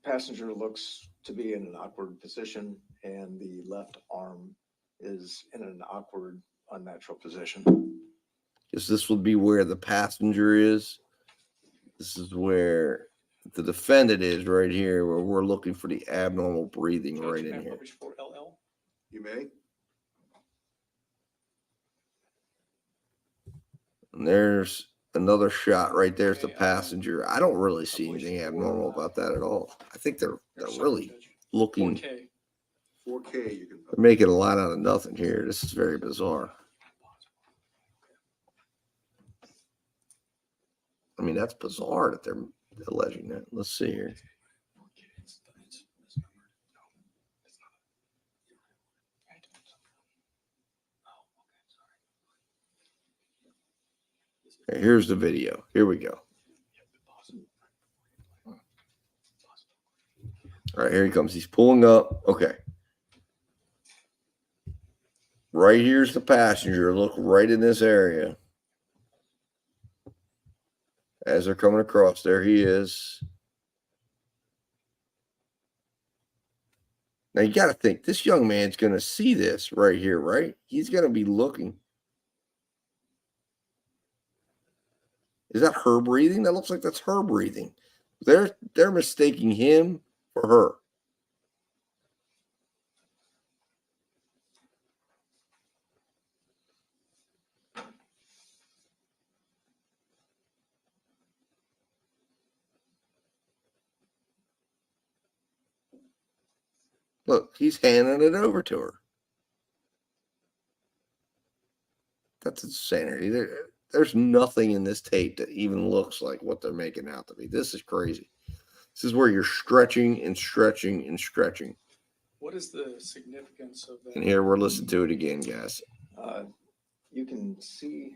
passenger looks to be in an awkward position, and the left arm is in an awkward unnatural position. Because this would be where the passenger is. This is where the defendant is right here, where we're looking for the abnormal breathing right in here. For LL. You may. And there's another shot right there's the passenger. I don't really see anything abnormal about that at all. I think they're really looking. 4K. 4K, you can. They're making a lot out of nothing here. This is very bizarre. I mean, that's bizarre that they're alleging that. Let's see here. Okay, here's the video. Here we go. All right, here he comes. He's pulling up. Okay. Right here's the passenger. Look right in this area. As they're coming across, there he is. Now you got to think this young man's going to see this right here, right? He's going to be looking. Is that her breathing? That looks like that's her breathing. They're mistaking him for her. Look, he's handing it over to her. That's insanity. There's nothing in this tape that even looks like what they're making out to be. This is crazy. This is where you're stretching and stretching and stretching. What is the significance of that? And here we're listening to it again, guys. You can see.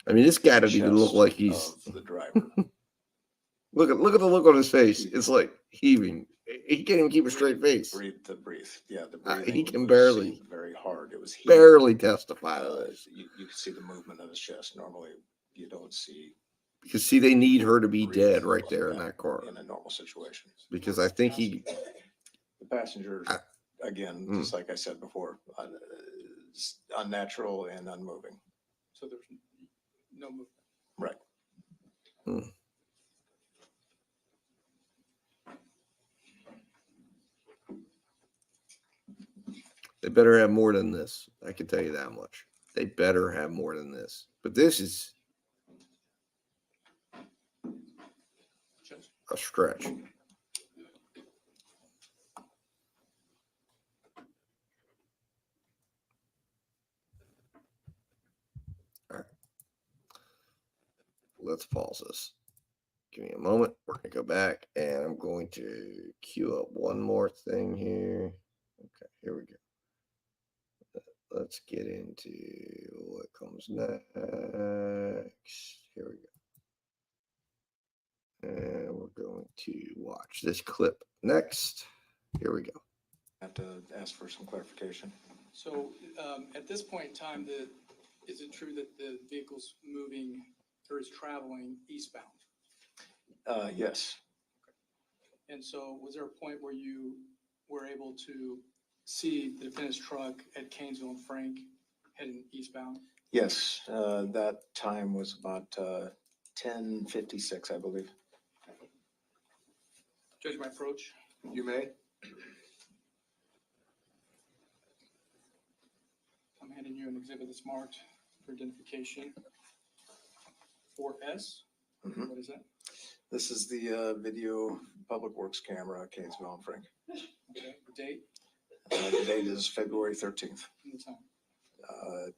I mean, this guy doesn't even look like he's the driver. Look at the look on his face. It's like heaving. He can't even keep a straight face. Breathe. Yeah, the breathing. He can was barely, very hard. It was heaving. barely testify to this. You can see the movement of his chest. Normally, you don't see. Because see, they need her to be dead right there in that car. In a normal situation. Because I think the passenger, again, just like I said before, unnatural and unmoving. So there's no movement. Right. They better have more than this. I can tell you that much. They better have more than this. But this is a stretch. All right. Let's pause this. Give me a moment. We're going to go back and I'm going to queue up one more thing here. Okay, here we go. Let's get into what comes next. Here we go. And we're going to watch this clip next. Here we go. I have to ask for some clarification. So at this point in time, is it true that the vehicle's moving or is traveling eastbound? Yes. Okay. And so was there a point where you were able to see the defendant's truck at Canesville and Frank heading eastbound? Yes, that time was about 10:56, I believe. Judge, my approach. You may. I'm handing you an exhibit that's marked for identification. 4S. Mm-hmm. What is that? This is the video public works camera at Canesville and Frank. Okay. The date? The date is February 13th. And the time?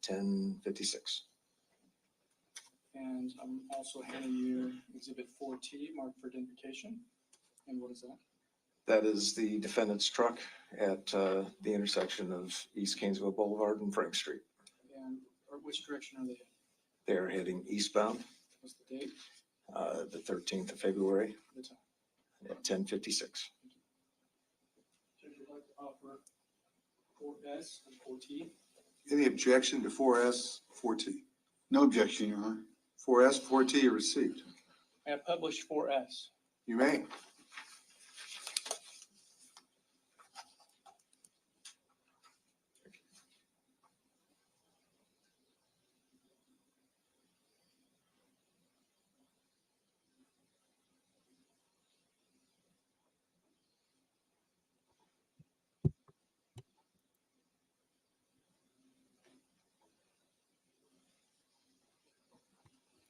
10:56. And I'm also handing you exhibit 4T marked for identification. And what is that? That is the defendant's truck at the intersection of East Canesville Boulevard and Frank Street. And which direction are they in? They're heading eastbound. What's the date? The 13th of February The time? at 10:56. Judge, would like to offer 4S and 4T. Any objection to 4S, 4T? No objection, Your Honor. 4S, 4T are received. I have published 4S. You may.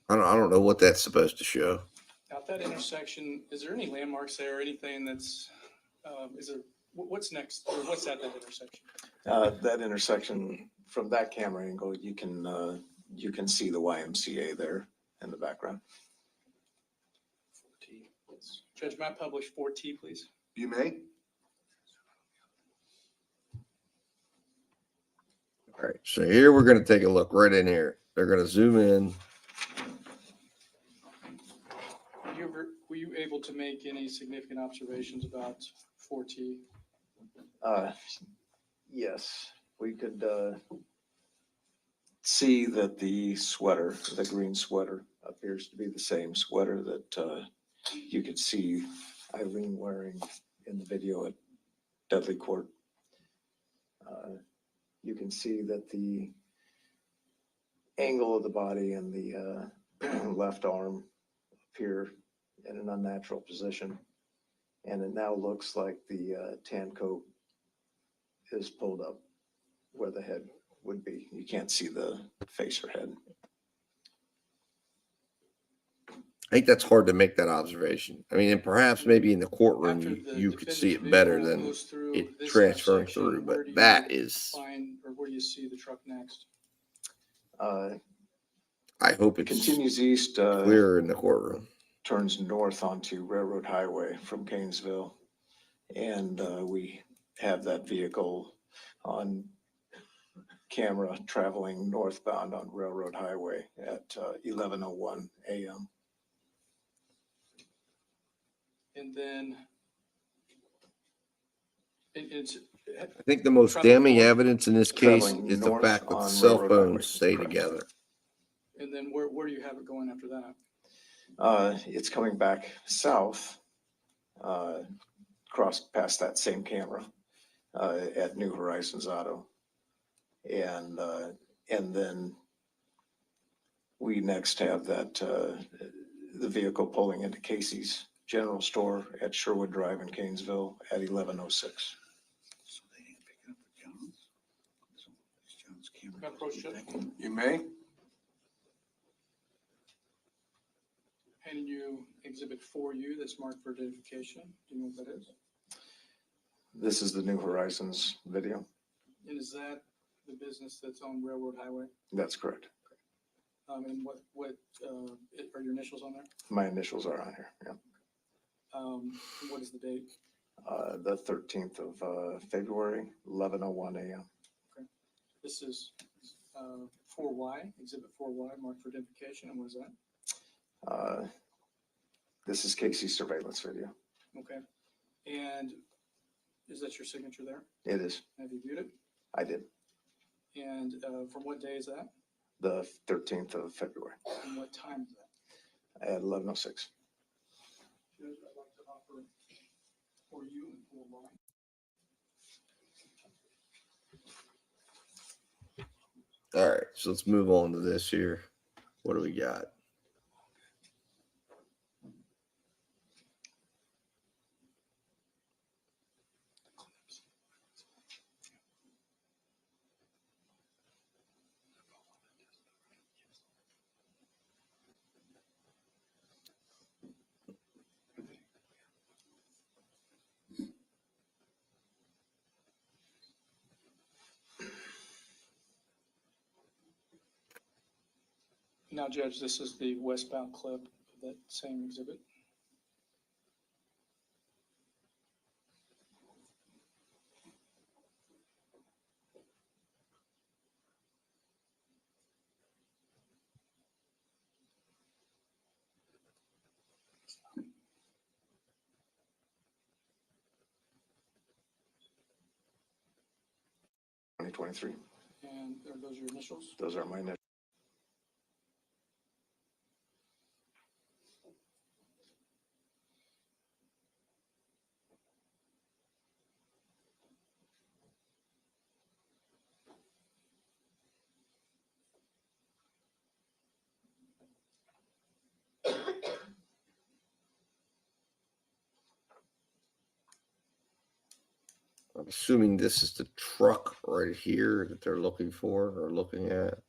I don't know what that's supposed to show. At that intersection, is there any landmarks there or anything that's, is there, what's next, or what's at that intersection? That intersection, from that camera angle, you can see the YMCA there in the background. 4T. Judge, may I publish 4T, please? You may. All right, so here we're going to take a look right in here. They're going to zoom in. Were you able to make any significant observations about 4T? Yes, we could see that the sweater, the green sweater, appears to be the same sweater that you could see Eileen wearing in the video at Dudley Court. You can see that the angle of the body and the left arm appear in an unnatural position. And it now looks like the tan coat is pulled up where the head would be. You can't see the face or head. I think that's hard to make that observation. I mean, and perhaps maybe in the courtroom you could see it better than it transferring through, but that is. Or where do you see the truck next? I hope it continues east. Clear in the courtroom. Turns north onto Railroad Highway from Canesville, and we have that vehicle on camera traveling northbound on Railroad Highway at 11:01 a.m. And then it's. I think the most damning evidence in this case is the fact that the cell phones stay together. And then where do you have it going after that? It's coming back south, cross past that same camera at New Horizons Auto, and then we next have that the vehicle pulling into Casey's General Store at Sherwood Drive in Canesville at 11:06. So they didn't pick it up with John's. So it's John's camera. Can I approach it? You may. And you exhibit 4U that's marked for identification. Do you know what that is? This is the New Horizons video. And is that the business that's on Railroad Highway? That's correct. And what are your initials on there? My initials are on here. Yeah. What is the date? The 13th of February, 11:01 a.m. Okay. This is 4Y, exhibit 4Y, marked for identification. And what is that? This is Casey's surveillance video. Okay. And is that your signature there? It is. Have you viewed it? I did. And from what day is that? The 13th of February And what time is that? at 11:06. Judge, I'd like to offer 4U and 4Y. All right, so let's move on to this here. What do we got? Now, Judge, this is the westbound clip of that same exhibit. (2023). And are those your initials? Those are my initials. I'm assuming this is the truck right here that they're looking for or looking at.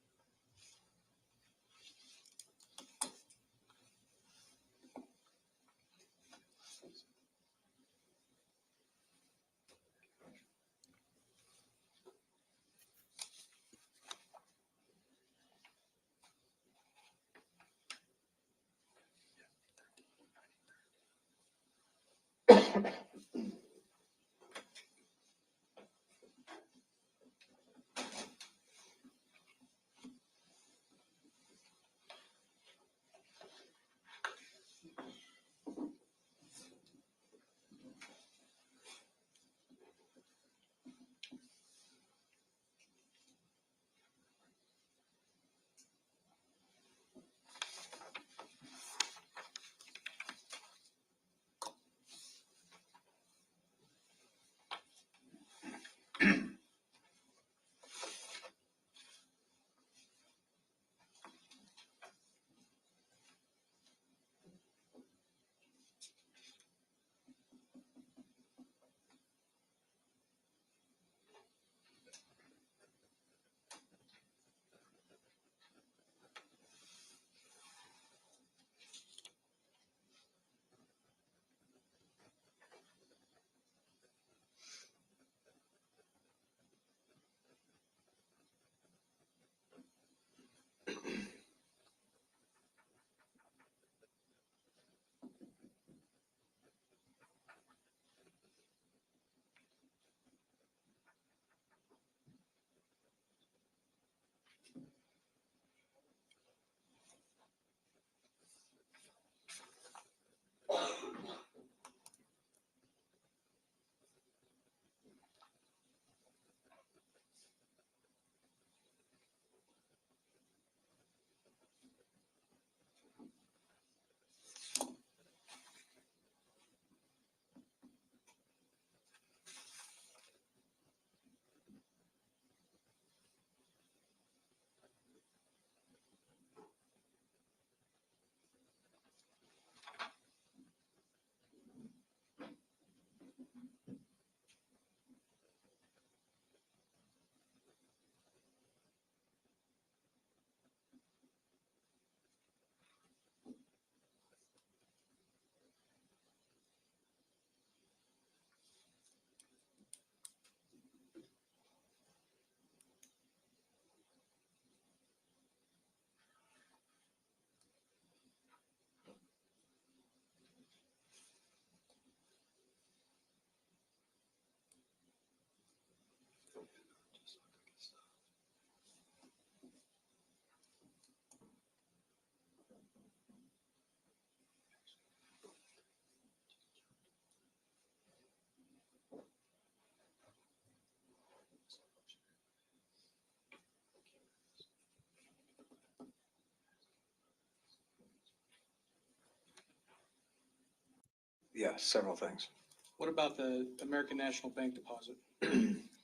Yeah, several things. What about the American National Bank deposit?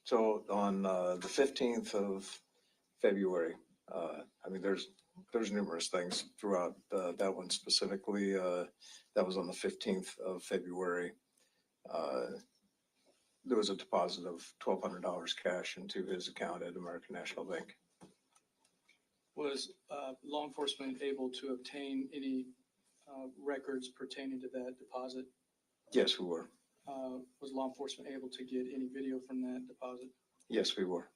So on the 15th of February, I mean, there's numerous things throughout that one specifically. That was on the 15th of February. There was a deposit of $1,200 cash into his account at American National Bank. Was law enforcement able to obtain any records pertaining to that deposit? Yes, we were. Was law enforcement able to get any video from that deposit? Yes, we were.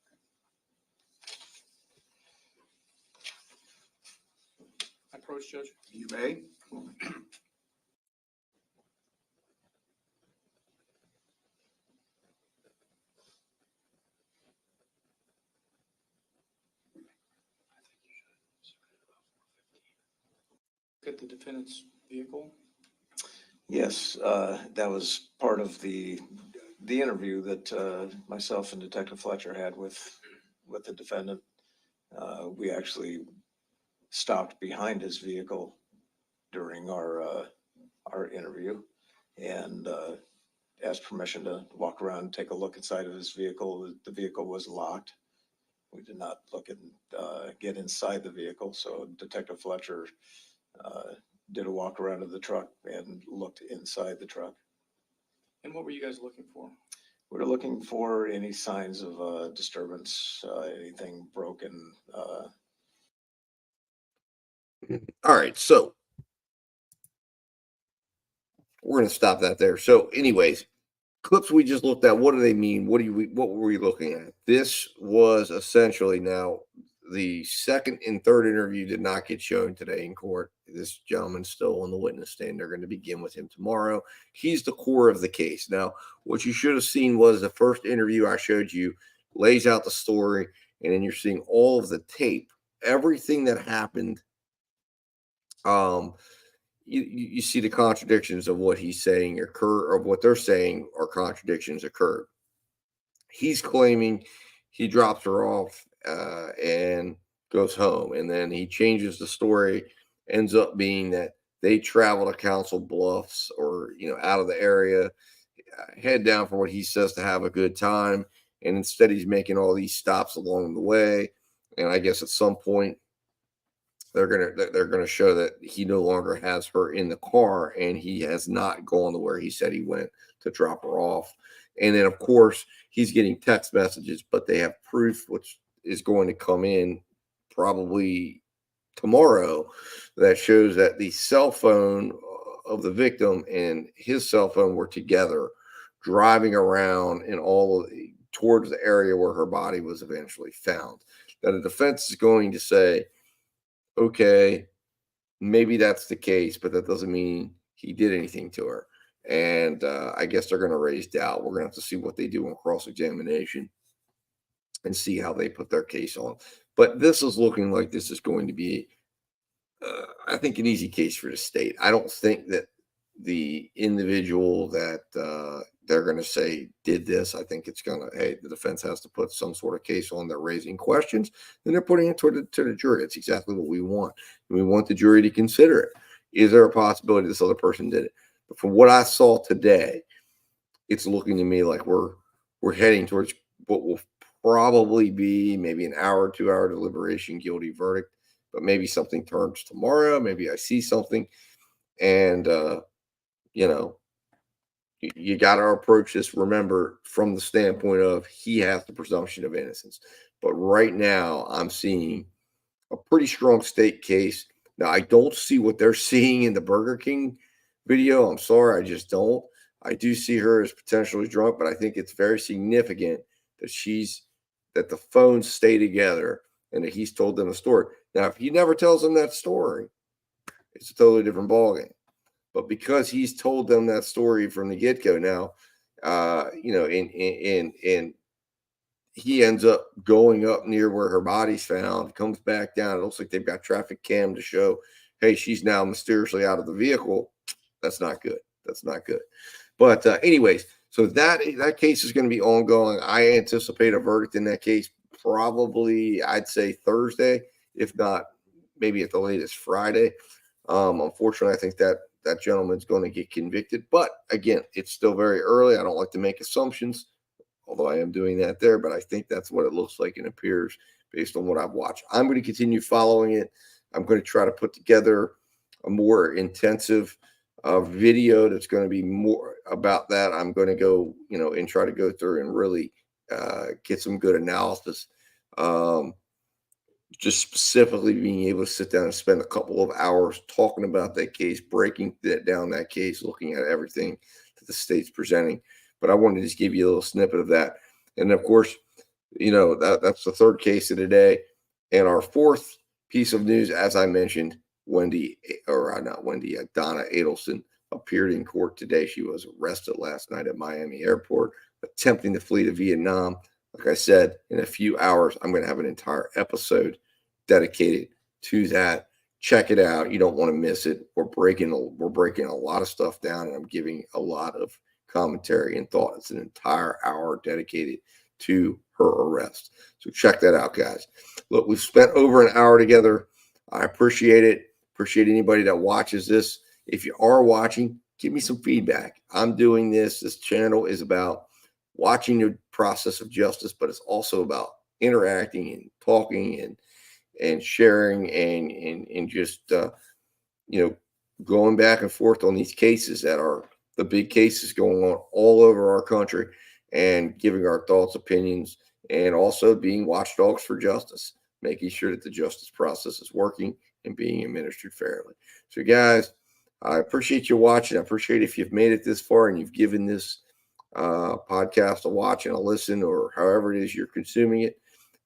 Approach, Judge. You may. At the defendant's vehicle? Yes, that was part of the interview that myself and Detective Fletcher had with the defendant. We actually stopped behind his vehicle during our interview and asked permission to walk around and take a look inside of his vehicle. The vehicle was locked. We did not look and get inside the vehicle, so Detective Fletcher did a walk around of the truck and looked inside the truck. And what were you guys looking for? We were looking for any signs of disturbance, anything broken. All right, so we're going to stop that there. So, anyways, clips we just looked at. What do they mean? What were we looking at? This was essentially now the second and third interview did not get shown today in court. This gentleman's still on the witness stand. They're going to begin with him tomorrow. He's the core of the case. Now, what you should have seen was the first interview I showed you lays out the story, and then you're seeing all of the tape, everything that happened. You see the contradictions of what he's saying occur, or what they're saying are contradictions occurred. He's claiming he drops her off and goes home, and then he changes the story. Ends up being that they travel to Council Bluffs, or out of the area, head down for what he says to have a good time, and instead he's making all these stops along the way. And I guess at some point they're gonna show that he no longer has her in the car, and he has not gone to where he said he went to drop her off. And then, of course, he's getting text messages, but they have proof, which is going to come in probably tomorrow, that shows that the cell phone of the victim and his cell phone were together, driving around in towards the area where her body was eventually found. Now, the defense is going to say, okay, maybe that's the case, but that doesn't mean he did anything to her. And I guess they're going to raise doubt. We're going to have to see what they do in cross-examination and see how they put their case on. But this is looking like this is going to be, I think, an easy case for the state. I don't think that the individual that they're going to say did this, I think it's going to, hey, the defense has to put some sort of case on. They're raising questions, and they're putting it to the jury. It's exactly what we want. We want the jury to consider it. Is there a possibility this other person did it? But from what I saw today, it's looking to me like we're heading towards what will probably be maybe an hour, 2-hour deliberation, guilty verdict, but maybe something turns tomorrow. Maybe I see something, and you got to approach this, remember, from the standpoint of he has the presumption of innocence. But right now, I'm seeing a pretty strong state case. Now, I don't see what they're seeing in the Burger King video. I'm sorry, I just don't. I do see her as potentially drunk, but I think it's very significant that the phones stay together and that he's told them a story. Now, if he never tells them that story, it's a totally different ballgame. But because he's told them that story from the get-go now, and he ends up going up near where her body's found, comes back down. It looks like they've got traffic cam to show, hey, she's now mysteriously out of the vehicle. That's not good. That's not good. But anyways, so that case is going to be ongoing. I anticipate a verdict in that case probably, I'd say, Thursday, if not maybe at the latest Friday. Unfortunately, I think that that gentleman's going to get convicted. But again, it's still very early. I don't like to make assumptions, although I am doing that there. But I think that's what it looks like and appears based on what I've watched. I'm going to continue following it. I'm going to try to put together a more intensive video that's going to be more about that. I'm going to go, and try to go through and really get some good analysis. Just specifically being able to sit down and spend a couple of hours talking about that case, breaking down that case, looking at everything that the state's presenting. But I wanted to just give you a little snippet of that. And of course, that's the third case of the day. And our fourth piece of news, as I mentioned, Donna Adelson appeared in court today. She was arrested last night at Miami Airport, attempting to flee to Vietnam. Like I said, in a few hours, I'm going to have an entire episode dedicated to that. Check it out. You don't want to miss it. We're breaking a lot of stuff down, and I'm giving a lot of commentary and thought. It's an entire hour dedicated to her arrest. So check that out, guys. Look, we've spent over an hour together. I appreciate it. Appreciate anybody that watches this. If you are watching, give me some feedback. I'm doing this. This channel is about watching the process of justice, but it's also about interacting and talking and sharing and just going back and forth on these cases that are the big cases going on all over our country, and giving our thoughts, opinions, and also being watchdogs for justice, making sure that the justice process is working and being administered fairly. So guys, I appreciate you watching. I appreciate if you've made it this far and you've given this podcast a watch and a listen, or however it is you're consuming it.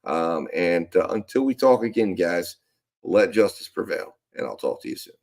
Until we talk again, guys, let justice prevail, and I'll talk to you soon.